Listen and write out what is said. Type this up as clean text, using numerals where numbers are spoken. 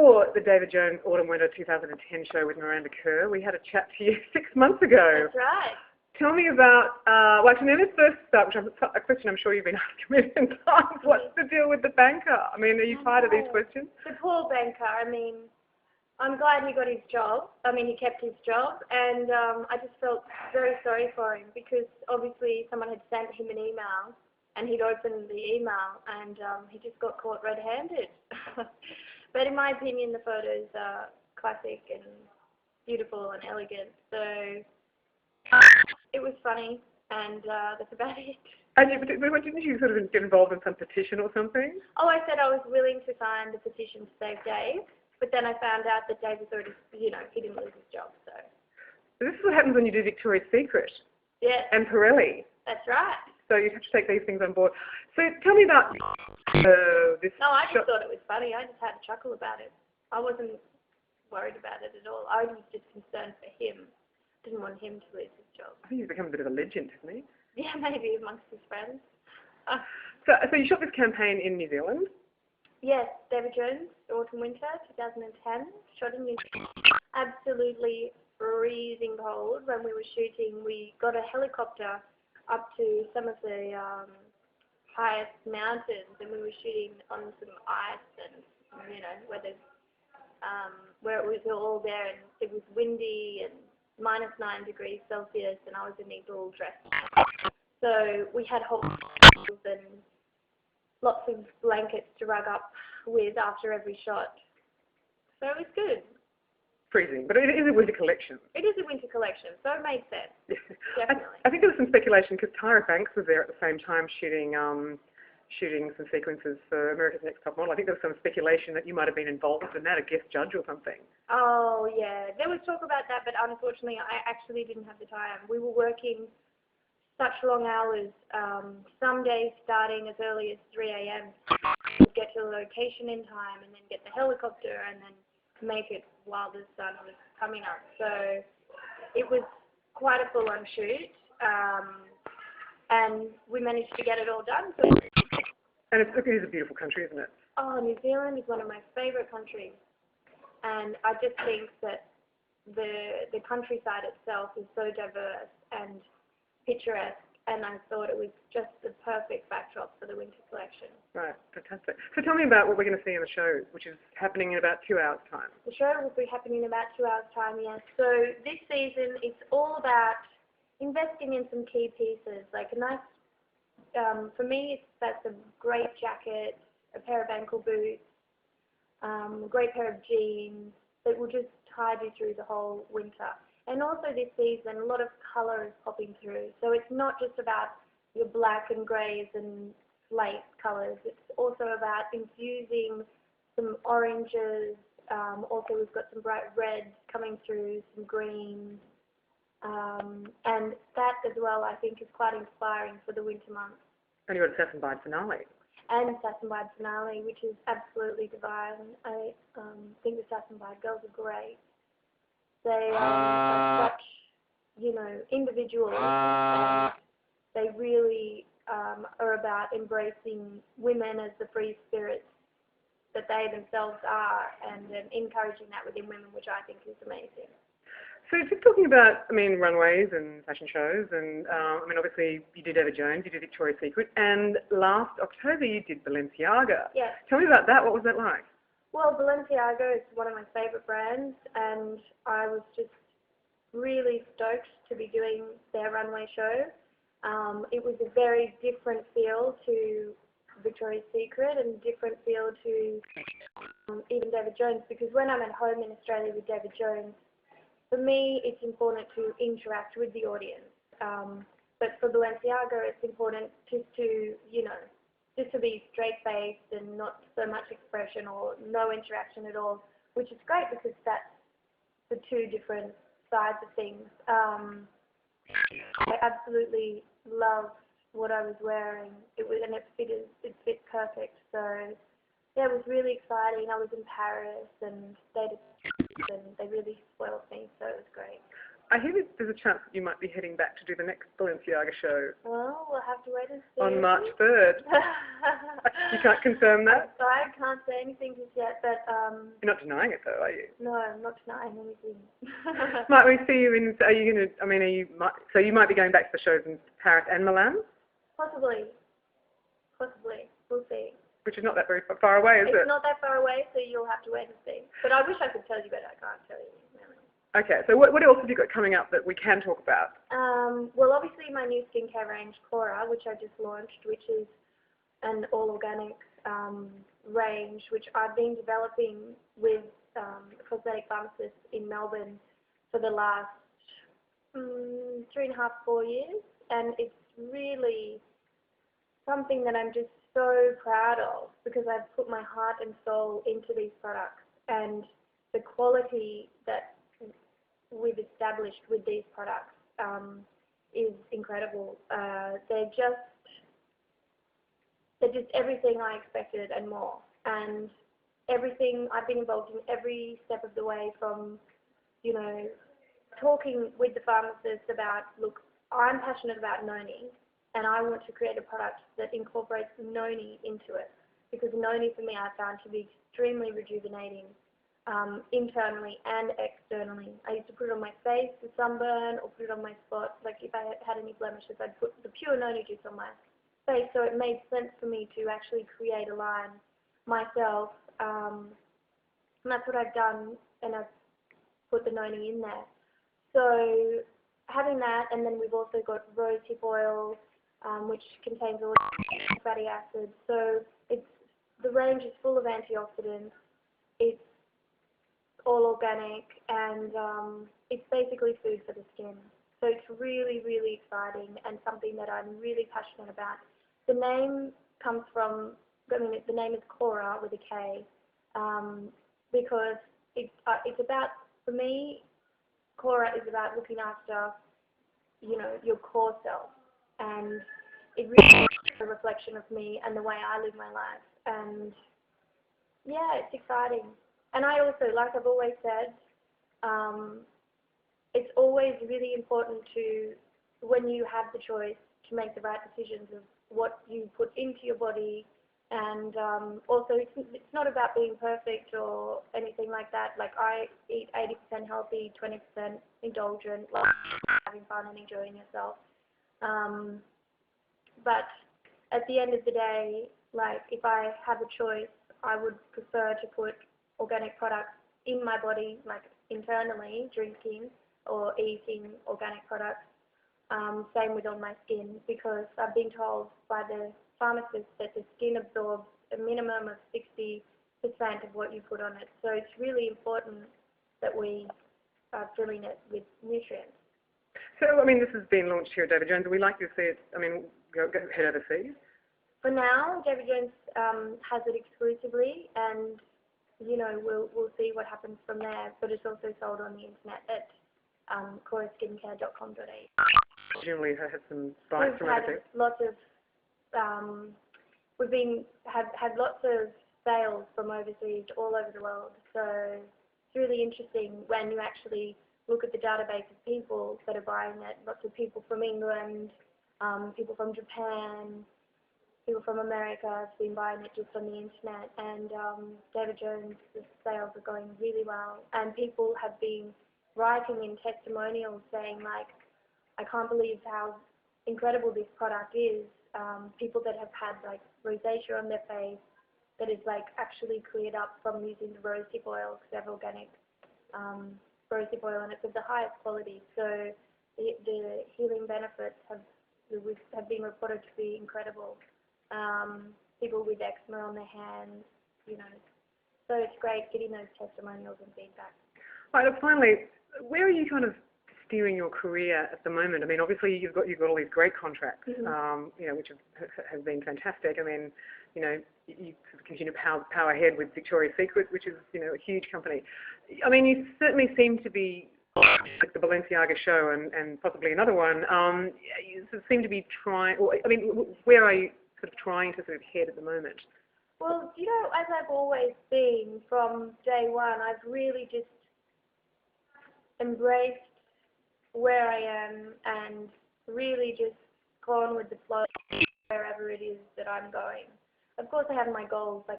before the David Jones Autumn Winter 2010 show with Miranda Kerr, we had a chat to you 6 months ago. That's right. Tell me about, well, actually, let's first start, which is a question I'm sure you've been asked a million times. What's the deal with the banker? I mean, are you tired of these questions? The poor banker, I mean, I'm glad he got his job. I mean, he kept his job, and I just felt very sorry for him because obviously someone had sent him an email, and he'd opened the email, and he just got caught red-handed. But in my opinion, the photos are classic and beautiful and elegant, so it was funny, and that's about it. And didn't you sort of get involved in some petition or something? Oh, I said I was willing to sign the petition to save Dave, but then I found out that Dave was already, he didn't lose his job, so. This is what happens when you do Victoria's Secret. Yes. And Pirelli. That's right. So you have to take these things on board. So tell me about this. No, I just thought it was funny. I just had a chuckle about it. I wasn't worried about it at all. I was just concerned for him. Didn't want him to lose his job. I think he's become a bit of a legend, hasn't he? Yeah, maybe amongst his friends. So you shot this campaign in New Zealand? Yes, David Jones, Autumn Winter 2010, shot in New Zealand. Absolutely freezing cold. When we were shooting, we got a helicopter up to some of the highest mountains, and we were shooting on some ice and, where it was all there, and it was windy and -9 degrees Celsius, and I was in these little dresses. So we had hot and lots of blankets to rug up with after every shot. So it was good. Freezing, but it is a winter collection. It is a winter collection, so it made sense. Definitely. I think there was some speculation because Tyra Banks was there at the same time shooting some sequences for America's Next Top Model. I think there was some speculation that you might have been involved in that, a guest judge or something. Oh, yeah. There was talk about that, but unfortunately I actually didn't have the time. We were working such long hours, some days starting as early as 3 a.m. to get to the location in time and then get the helicopter and then make it while the sun was coming up. So it was quite a full-on shoot, and we managed to get it all done. So and it is a beautiful country, isn't it? Oh, New Zealand is one of my favourite countries, and I just think that the countryside itself is so diverse and picturesque, and I thought it was just the perfect backdrop for the winter collection. Right, fantastic. So tell me about what we're going to see in the show, which is happening in about 2 hours' time. The show will be happening in about 2 hours' time, yes. So this season, it's all about investing in some key pieces, like a nice, for me, that's a great jacket, a pair of ankle boots, a great pair of jeans that will just tide you through the whole winter. And also this season, a lot of colour is popping through. So it's not just about your black and greys and slate colours. It's also about infusing some oranges. Also, we've got some bright reds coming through, some greens. And that as well, I think, is quite inspiring for the winter months. And you've got a Sass&Bide finale. And Sass&Bide finale, which is absolutely divine. I think the Sass&Bide girls are great. They are such, individuals, and they really are about embracing women as the free spirits that they themselves are, and encouraging that within women, which I think is amazing. So just talking about, runways and fashion shows, and obviously you did David Jones, you did Victoria's Secret, and last October you did Balenciaga. Yes. Tell me about that. What was that like? Well, Balenciaga is one of my favourite brands, and I was just really stoked to be doing their runway show. It was a very different feel to Victoria's Secret and different feel to even David Jones, because when I'm at home in Australia with David Jones, for me it's important to interact with the audience. But for Balenciaga it's important just to be straight-faced and not so much expression or no interaction at all, which is great because that's the two different sides of things. I absolutely loved what I was wearing. It fit perfect. So yeah, it was really exciting. I was in Paris and they really spoiled me, so it was great. I hear that there's a chance that you might be heading back to do the next Balenciaga show. Well, we'll have to wait and see. On March 3rd. You can't confirm that? I can't say anything just yet, but... You're not denying it, though, are you? No, I'm not denying anything. Might we see you in... Are you going to... I mean, so you might be going back to the shows in Paris and Milan? Possibly. Possibly. We'll see. Which is not that very far away, is it? It's not that far away, so you'll have to wait and see. But I wish I could tell you, but I can't tell you. Really. Okay, so what else have you got coming up that we can talk about? Well, obviously my new skincare range, Cora, which I just launched, which is an all-organic range, which I've been developing with a cosmetic pharmacist in Melbourne for the last 3.5, 4 years. And it's really something that I'm just so proud of because I've put my heart and soul into these products, and the quality that we've established with these products is incredible. They're just everything I expected and more. And everything, I've been involved in every step of the way from, you know, talking with the pharmacist about, look, I'm passionate about noni, and I want to create a product that incorporates noni into it, because noni for me I found to be extremely rejuvenating internally and externally. I used to put it on my face for sunburn or put it on my spots. Like if I had any blemishes, I'd put the pure noni juice on my face, so it made sense for me to actually create a line myself, and that's what I've done, and I've put the noni in there. So having that, and then we've also got rosehip oil, which contains all fatty acids. So the range is full of antioxidants. It's all organic, and it's basically food for the skin. So it's really, really exciting and something that I'm really passionate about. The name comes from, I mean, the name is Cora with a K, because it's about, for me, Cora is about looking after, you know, your core self, and it really is a reflection of me and the way I live my life. And yeah, it's exciting. And I also, like I've always said, it's always really important to, when you have the choice, to make the right decisions of what you put into your body. And also, it's not about being perfect or anything like that. Like, I eat 80% healthy, 20% indulgent, like having fun and enjoying yourself. But at the end of the day, like, if I have a choice, I would prefer to put organic products in my body, like internally, drinking or eating organic products. Same with on my skin, because I've been told by the pharmacist that the skin absorbs a minimum of 60% of what you put on it. So it's really important that we are filling it with nutrients. So, I mean, this has been launched here at David Jones, and we like to see it, I mean, go head overseas. For now, David Jones has it exclusively, and, you know, we'll see what happens from there. But it's also sold on the internet at coraskincare.com.au. Presumably you had some bites from overseas. We've had lots of sales from overseas all over the world. So it's really interesting when you actually look at the database of people that are buying it. Lots of people from England, people from Japan, people from America have been buying it just on the internet. And David Jones' sales are going really well. And people have been writing in testimonials saying, like, I can't believe how incredible this product is. People that have had, like, rosacea on their face that is, like, actually cleared up from using the rosehip oil, because they have organic rosehip oil, and it's of the highest quality. So the healing benefits have been reported to be incredible. People with eczema on their hands, you know. So it's great getting those testimonials and feedback. Right, look, finally, where are you kind of steering your career at the moment? I mean, obviously you've got all these great contracts, you know, which have been fantastic. I mean, you know, you continue to power ahead with Victoria's Secret, which is, you know, a huge company. I mean, you certainly seem to be, like the Balenciaga show and possibly another one, you seem to be trying, or, I mean, where are you sort of trying to sort of head at the moment? Well, you know, as I've always been from day one, I've really just embraced where I am and really just gone with the flow wherever it is that I'm going. Of course, I have my goals, like